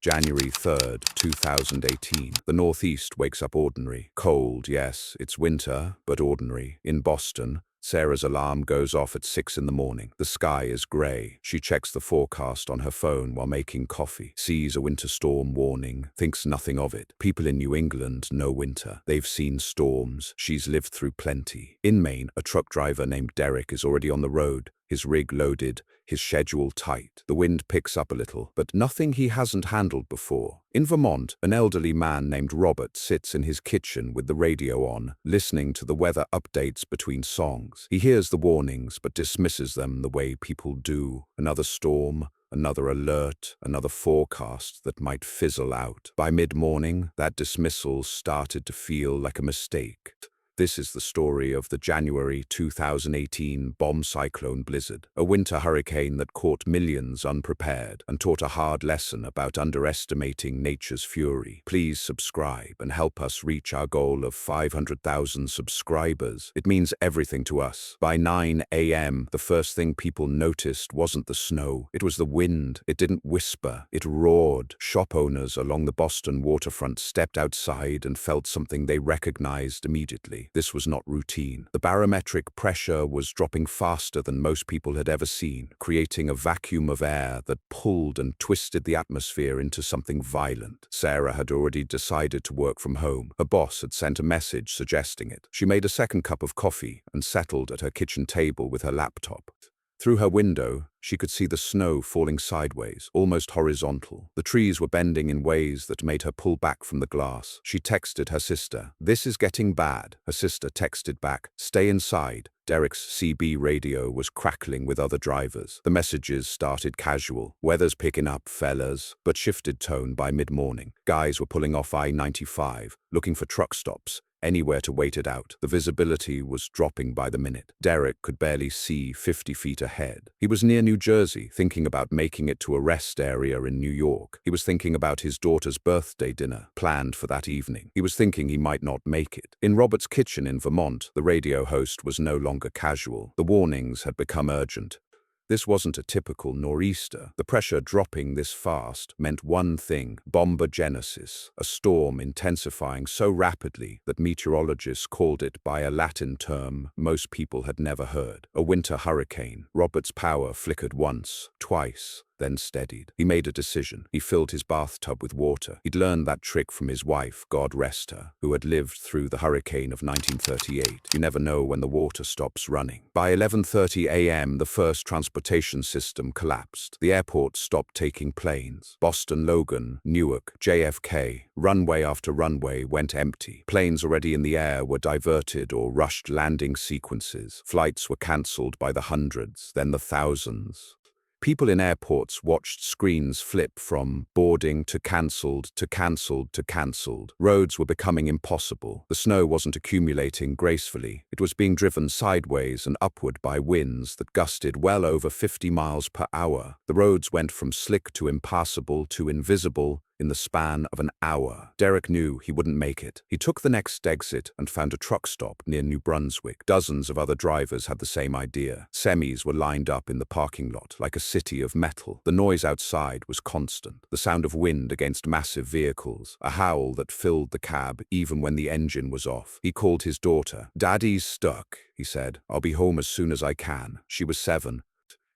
January 3rd, 2018. The Northeast wakes up ordinary. Cold, yes, it's winter, but ordinary. In Boston, Sarah's alarm goes off at 6 in the morning. The sky is grey. She checks the forecast on her phone while making coffee, sees a winter storm warning, thinks nothing of it. People in New England know winter. They've seen storms. She's lived through plenty. In Maine, a truck driver named Derek is already on the road, his rig loaded, his schedule tight. The wind picks up a little, but nothing he hasn't handled before. In Vermont, an elderly man named Robert sits in his kitchen with the radio on, listening to the weather updates between songs. He hears the warnings, but dismisses them the way people do. Another storm, another alert, another forecast that might fizzle out. By mid-morning, that dismissal started to feel like a mistake. This is the story of the January 2018 bomb cyclone blizzard, a winter hurricane that caught millions unprepared and taught a hard lesson about underestimating nature's fury. Please subscribe and help us reach our goal of 500,000 subscribers. It means everything to us. By 9 a.m., the first thing people noticed wasn't the snow. It was the wind. It didn't whisper. It roared. Shop owners along the Boston waterfront stepped outside and felt something they recognized immediately. This was not routine. The barometric pressure was dropping faster than most people had ever seen, creating a vacuum of air that pulled and twisted the atmosphere into something violent. Sarah had already decided to work from home. Her boss had sent a message suggesting it. She made a second cup of coffee and settled at her kitchen table with her laptop. Through her window, she could see the snow falling sideways, almost horizontal. The trees were bending in ways that made her pull back from the glass. She texted her sister, "This is getting bad." Her sister texted back, "Stay inside." Derek's CB radio was crackling with other drivers. The messages started casual. "Weather's picking up, fellas," but shifted tone by mid-morning. Guys were pulling off I-95, looking for truck stops, anywhere to wait it out. The visibility was dropping by the minute. Derek could barely see 50 feet ahead. He was near New Jersey, thinking about making it to a rest area in New York. He was thinking about his daughter's birthday dinner, planned for that evening. He was thinking he might not make it. In Robert's kitchen in Vermont, the radio host was no longer casual. The warnings had become urgent. This wasn't a typical nor'easter. The pressure dropping this fast meant one thing: bombogenesis, a storm intensifying so rapidly that meteorologists called it by a Latin term most people had never heard: a winter hurricane. Robert's power flickered once, twice, then steadied. He made a decision. He filled his bathtub with water. He'd learned that trick from his wife, God rest her, who had lived through the hurricane of 1938. You never know when the water stops running. By 11:30 a.m., the first transportation system collapsed. The airport stopped taking planes. Boston Logan, Newark, JFK, runway after runway went empty. Planes already in the air were diverted or rushed landing sequences. Flights were cancelled by the hundreds, then the thousands. People in airports watched screens flip from boarding to cancelled to cancelled to cancelled. Roads were becoming impossible. The snow wasn't accumulating gracefully. It was being driven sideways and upward by winds that gusted well over 50 miles per hour. The roads went from slick to impassable to invisible in the span of an hour. Derek knew he wouldn't make it. He took the next exit and found a truck stop near New Brunswick. Dozens of other drivers had the same idea. Semis were lined up in the parking lot like a city of metal. The noise outside was constant. The sound of wind against massive vehicles, a howl that filled the cab even when the engine was off. He called his daughter. "Daddy's stuck," he said. "I'll be home as soon as I can." She was 7.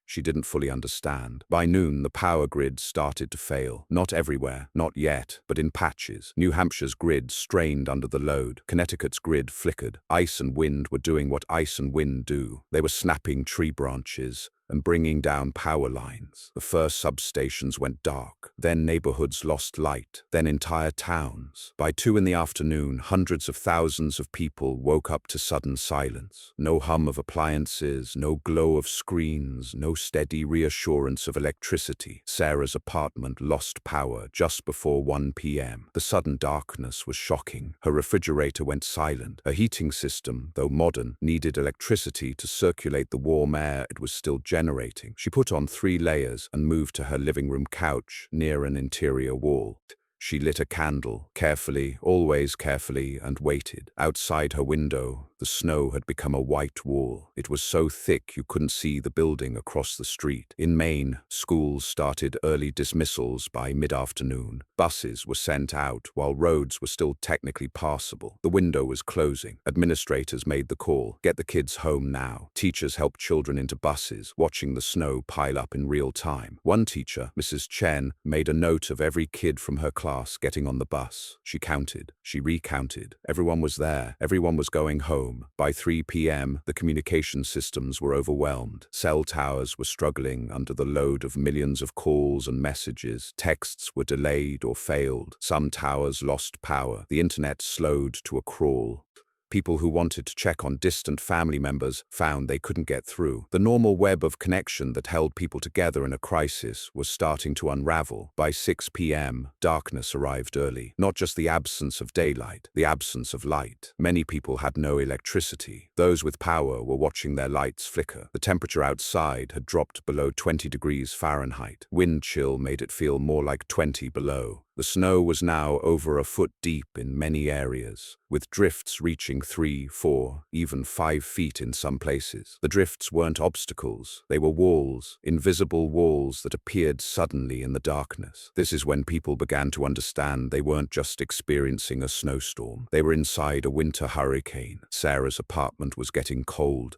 She didn't fully understand. By noon, the power grid started to fail. Not everywhere, not yet, but in patches. New Hampshire's grid strained under the load. Connecticut's grid flickered. Ice and wind were doing what ice and wind do. They were snapping tree branches and bringing down power lines. The first substations went dark. Then neighborhoods lost light. Then entire towns. By 2 in the afternoon, hundreds of thousands of people woke up to sudden silence. No hum of appliances, no glow of screens, no steady reassurance of electricity. Sarah's apartment lost power just before 1 p.m. The sudden darkness was shocking. Her refrigerator went silent. Her heating system, though modern, needed electricity to circulate the warm air it was still generating. She put on 3 layers and moved to her living room couch near an interior wall. She lit a candle, carefully, always carefully, and waited. Outside her window, the The snow had become a white wall. It was so thick you couldn't see the building across the street. In Maine, schools started early dismissals by mid-afternoon. Buses were sent out while roads were still technically passable. The window was closing. Administrators made the call, "Get the kids home now." Teachers helped children into buses, watching the snow pile up in real time. One teacher, Mrs. Chen, made a note of every kid from her class getting on the bus. She counted. She recounted. Everyone was there. Everyone was going home. By 3 p.m., the communication systems were overwhelmed. Cell towers were struggling under the load of millions of calls and messages. Texts were delayed or failed. Some towers lost power. The internet slowed to a crawl. People who wanted to check on distant family members found they couldn't get through. The normal web of connection that held people together in a crisis was starting to unravel. By 6 p.m., darkness arrived early. Not just the absence of daylight, the absence of light. Many people had no electricity. Those with power were watching their lights flicker. The temperature outside had dropped below 20 degrees Fahrenheit. Wind chill made it feel more like 20 below. The snow was now over a foot deep in many areas, with drifts reaching 3, 4, even 5 feet in some places. The drifts weren't obstacles, they were walls, invisible walls that appeared suddenly in the darkness. This is when people began to understand they weren't just experiencing a snowstorm. They were inside a winter hurricane. Sarah's apartment was getting cold.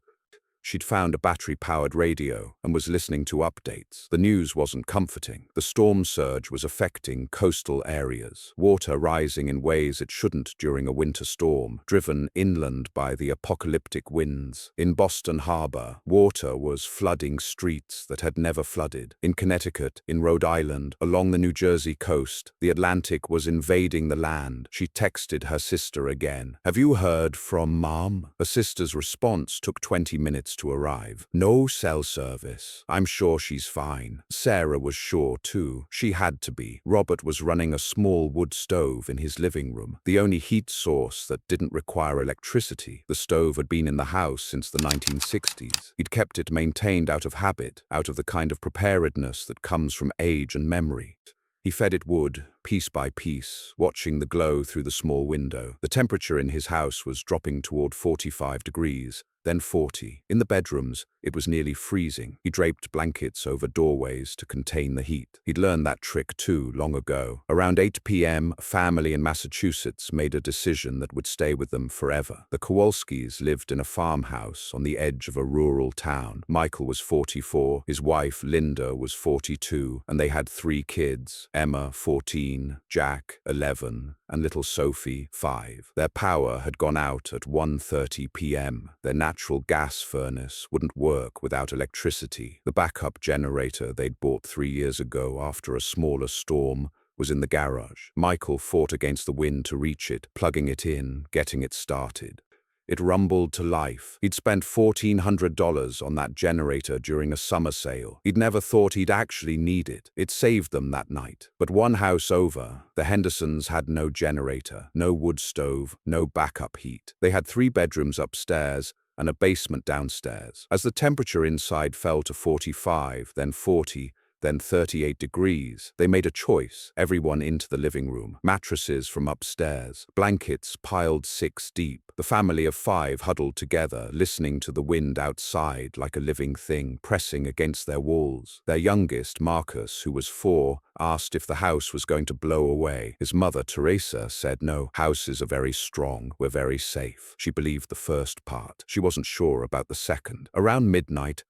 She'd found a battery-powered radio and was listening to updates. The news wasn't comforting. The storm surge was affecting coastal areas, water rising in ways it shouldn't during a winter storm, driven inland by the apocalyptic winds. In Boston Harbor, water was flooding streets that had never flooded. In Connecticut, in Rhode Island, along the New Jersey coast, the Atlantic was invading the land. She texted her sister again. "Have you heard from Mom?" Her sister's response took 20 minutes to arrive. "No cell service. I'm sure she's fine." Sarah was sure too. She had to be. Robert was running a small wood stove in his living room, the only heat source that didn't require electricity. The stove had been in the house since the 1960s. He'd kept it maintained out of habit, out of the kind of preparedness that comes from age and memory. He fed it wood, piece by piece, watching the glow through the small window. The temperature in his house was dropping toward 45 degrees, then 40. In the bedrooms, it was nearly freezing. He draped blankets over doorways to contain the heat. He'd learned that trick too, long ago. Around 8 p.m., a family in Massachusetts made a decision that would stay with them forever. The Kowalskis lived in a farmhouse on the edge of a rural town. Michael was 44, his wife, Linda, was 42, and they had 3 kids, Emma, 14, Jack, 11, and little Sophie, 5. Their power had gone out at 1:30 p.m. Their natural gas furnace wouldn't work without electricity. The backup generator they'd bought 3 years ago after a smaller storm was in the garage. Michael fought against the wind to reach it, plugging it in, getting it started. It rumbled to life. He'd spent $1,400 on that generator during a summer sale. He'd never thought he'd actually need it. It saved them that night. But one house over, the Hendersons had no generator, no wood stove, no backup heat. They had 3 bedrooms upstairs and a basement downstairs. As the temperature inside fell to 45, then 40, then 38 degrees, they made a choice. Everyone into the living room. Mattresses from upstairs. Blankets piled 6 deep. The family of 5 huddled together, listening to the wind outside like a living thing pressing against their walls. Their youngest, Marcus, who was 4, asked if the house was going to blow away. His mother, Teresa, said no. Houses are very strong. We're very safe. She believed the first part. She wasn't sure about the second. Around midnight,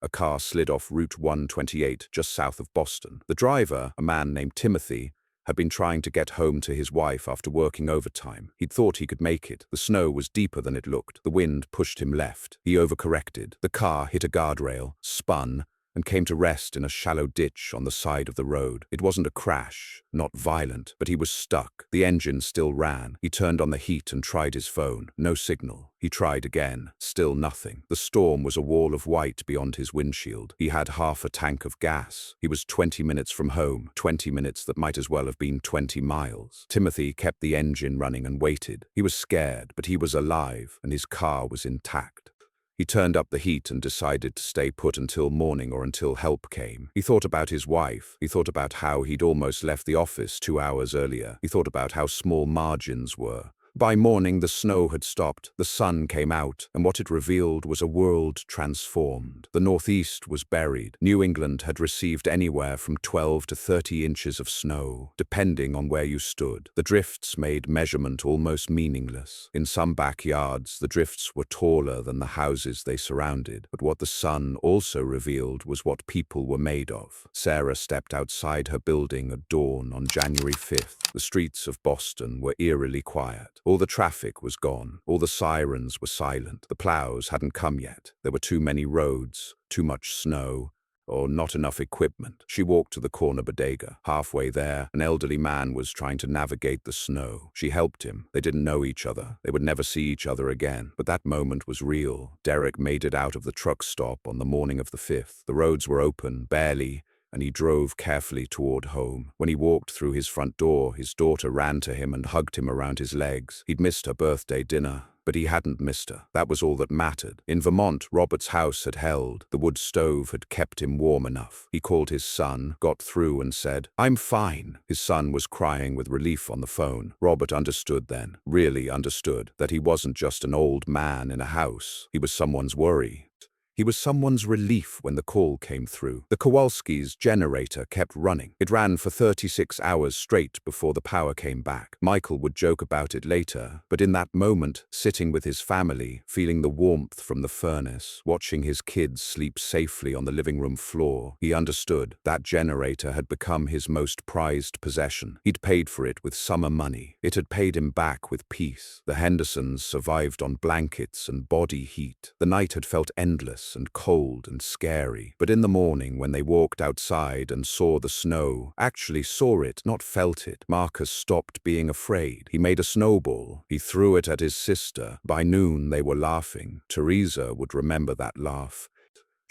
a car slid off Route 128 just south of Boston. The driver, a man named Timothy, had been trying to get home to his wife after working overtime. He'd thought he could make it. The snow was deeper than it looked. The wind pushed him left. He overcorrected. The car hit a guardrail, spun, and came to rest in a shallow ditch on the side of the road. It wasn't a crash, not violent, but he was stuck. The engine still ran. He turned on the heat and tried his phone. No signal. He tried again. Still nothing. The storm was a wall of white beyond his windshield. He had half a tank of gas. He was 20 minutes from home, 20 minutes that might as well have been 20 miles. Timothy kept the engine running and waited. He was scared, but he was alive, and his car was intact. He turned up the heat and decided to stay put until morning or until help came. He thought about his wife. He thought about how he'd almost left the office 2 hours earlier. He thought about how small margins were. By morning, the snow had stopped, the sun came out, and what it revealed was a world transformed. The Northeast was buried. New England had received anywhere from 12 to 30 inches of snow, depending on where you stood. The drifts made measurement almost meaningless. In some backyards, the drifts were taller than the houses they surrounded, but what the sun also revealed was what people were made of. Sarah stepped outside her building at dawn on January 5th. The streets of Boston were eerily quiet. All the traffic was gone. All the sirens were silent. The plows hadn't come yet. There were too many roads, too much snow, or not enough equipment. She walked to the corner bodega. Halfway there, an elderly man was trying to navigate the snow. She helped him. They didn't know each other. They would never see each other again. But that moment was real. Derek made it out of the truck stop on the morning of the 5th. The roads were open, barely, and he drove carefully toward home. When he walked through his front door, his daughter ran to him and hugged him around his legs. He'd missed her birthday dinner, but he hadn't missed her. That was all that mattered. In Vermont, Robert's house had held. The wood stove had kept him warm enough. He called his son, got through and said, "I'm fine." His son was crying with relief on the phone. Robert understood then, really understood, that he wasn't just an old man in a house. He was someone's worry. He was someone's relief when the call came through. The Kowalski's generator kept running. It ran for 36 hours straight before the power came back. Michael would joke about it later, but in that moment, sitting with his family, feeling the warmth from the furnace, watching his kids sleep safely on the living room floor, he understood that generator had become his most prized possession. He'd paid for it with summer money. It had paid him back with peace. The Hendersons survived on blankets and body heat. The night had felt endless and cold and scary. But in the morning, when they walked outside and saw the snow, actually saw it, not felt it, Marcus stopped being afraid. He made a snowball. He threw it at his sister. By noon, they were laughing. Teresa would remember that laugh.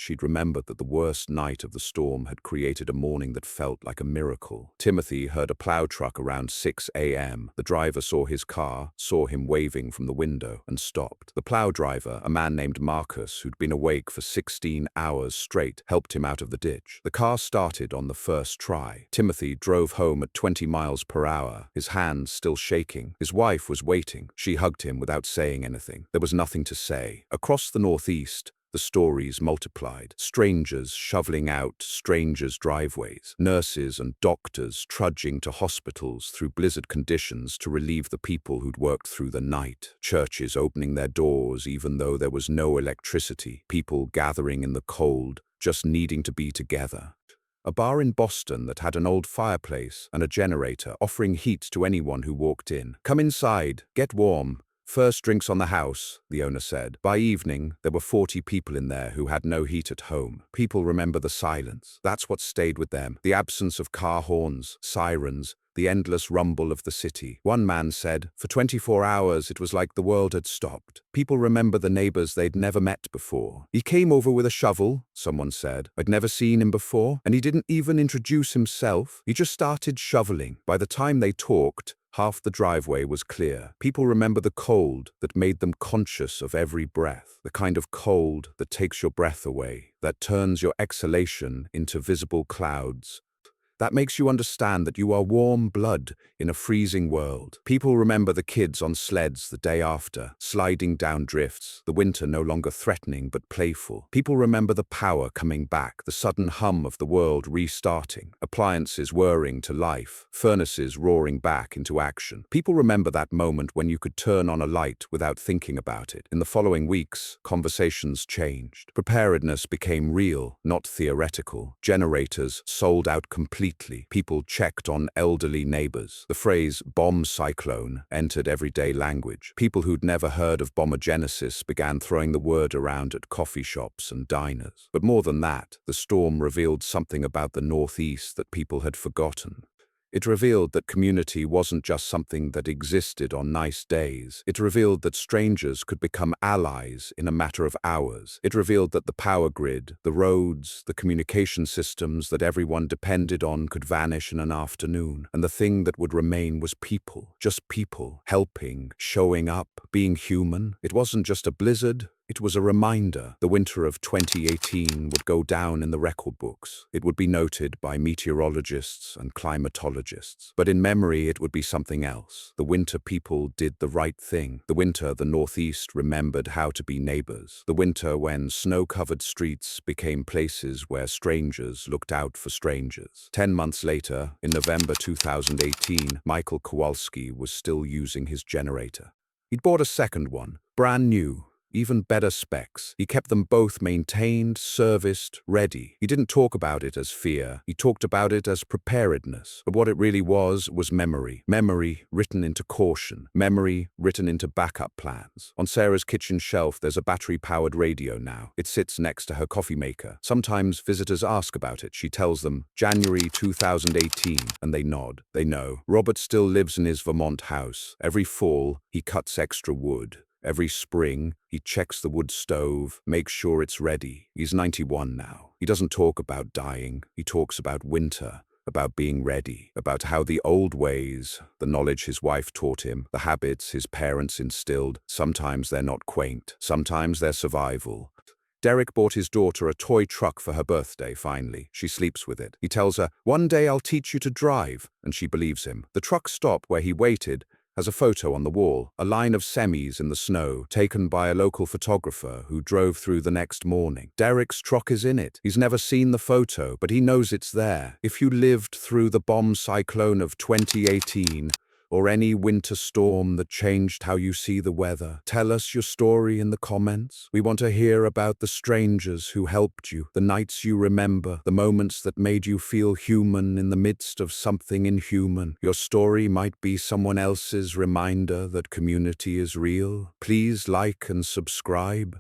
She'd remembered that the worst night of the storm had created a morning that felt like a miracle. Timothy heard a plow truck around 6 a.m. The driver saw his car, saw him waving from the window, and stopped. The plow driver, a man named Marcus, who'd been awake for 16 hours straight, helped him out of the ditch. The car started on the first try. Timothy drove home at 20 miles per hour, his hands still shaking. His wife was waiting. She hugged him without saying anything. There was nothing to say. Across the Northeast, the stories multiplied. Strangers shoveling out strangers' driveways. Nurses and doctors trudging to hospitals through blizzard conditions to relieve the people who'd worked through the night. Churches opening their doors even though there was no electricity. People gathering in the cold, just needing to be together. A bar in Boston that had an old fireplace and a generator offering heat to anyone who walked in. "Come inside, get warm. First drinks on the house," the owner said. By evening, there were 40 people in there who had no heat at home. People remember the silence. That's what stayed with them. The absence of car horns, sirens, the endless rumble of the city. One man said, "For 24 hours, it was like the world had stopped." People remember the neighbors they'd never met before. "He came over with a shovel," someone said. "I'd never seen him before, and he didn't even introduce himself. He just started shoveling." By the time they talked, half the driveway was clear. People remember the cold that made them conscious of every breath, the kind of cold that takes your breath away, that turns your exhalation into visible clouds, that makes you understand that you are warm blood in a freezing world. People remember the kids on sleds the day after, sliding down drifts, the winter no longer threatening but playful. People remember the power coming back, the sudden hum of the world restarting, appliances whirring to life, furnaces roaring back into action. People remember that moment when you could turn on a light without thinking about it. In the following weeks, conversations changed. Preparedness became real, not theoretical. Generators sold out completely. People checked on elderly neighbors. The phrase bomb cyclone entered everyday language. People who'd never heard of bombogenesis began throwing the word around at coffee shops and diners. But more than that, the storm revealed something about the Northeast that people had forgotten. It revealed that community wasn't just something that existed on nice days. It revealed that strangers could become allies in a matter of hours. It revealed that the power grid, the roads, the communication systems that everyone depended on could vanish in an afternoon. And the thing that would remain was people. Just people, helping, showing up, being human. It wasn't just a blizzard. It was a reminder. The winter of 2018 would go down in the record books. It would be noted by meteorologists and climatologists. But in memory, it would be something else. The winter people did the right thing. The winter the Northeast remembered how to be neighbors. The winter when snow-covered streets became places where strangers looked out for strangers. 10 months later, in November 2018, Michael Kowalski was still using his generator. He'd bought a second one, brand new, even better specs. He kept them both maintained, serviced, ready. He didn't talk about it as fear. He talked about it as preparedness. But what it really was memory. Memory written into caution. Memory written into backup plans. On Sarah's kitchen shelf, there's a battery-powered radio now. It sits next to her coffee maker. Sometimes visitors ask about it. She tells them, January 2018, and they nod. They know. Robert still lives in his Vermont house. Every fall, he cuts extra wood. Every spring, he checks the wood stove, makes sure it's ready. He's 91 now. He doesn't talk about dying. He talks about winter, about being ready, about how the old ways, the knowledge his wife taught him, the habits his parents instilled, sometimes they're not quaint, sometimes they're survival. Derek bought his daughter a toy truck for her birthday, finally. She sleeps with it. He tells her, "One day I'll teach you to drive," and she believes him. The truck stop where he waited has a photo on the wall, a line of semis in the snow, taken by a local photographer who drove through the next morning. Derek's truck is in it. He's never seen the photo, but he knows it's there. If you lived through the bomb cyclone of 2018, or any winter storm that changed how you see the weather, tell us your story in the comments. We want to hear about the strangers who helped you, the nights you remember, the moments that made you feel human in the midst of something inhuman. Your story might be someone else's reminder that community is real. Please like and subscribe.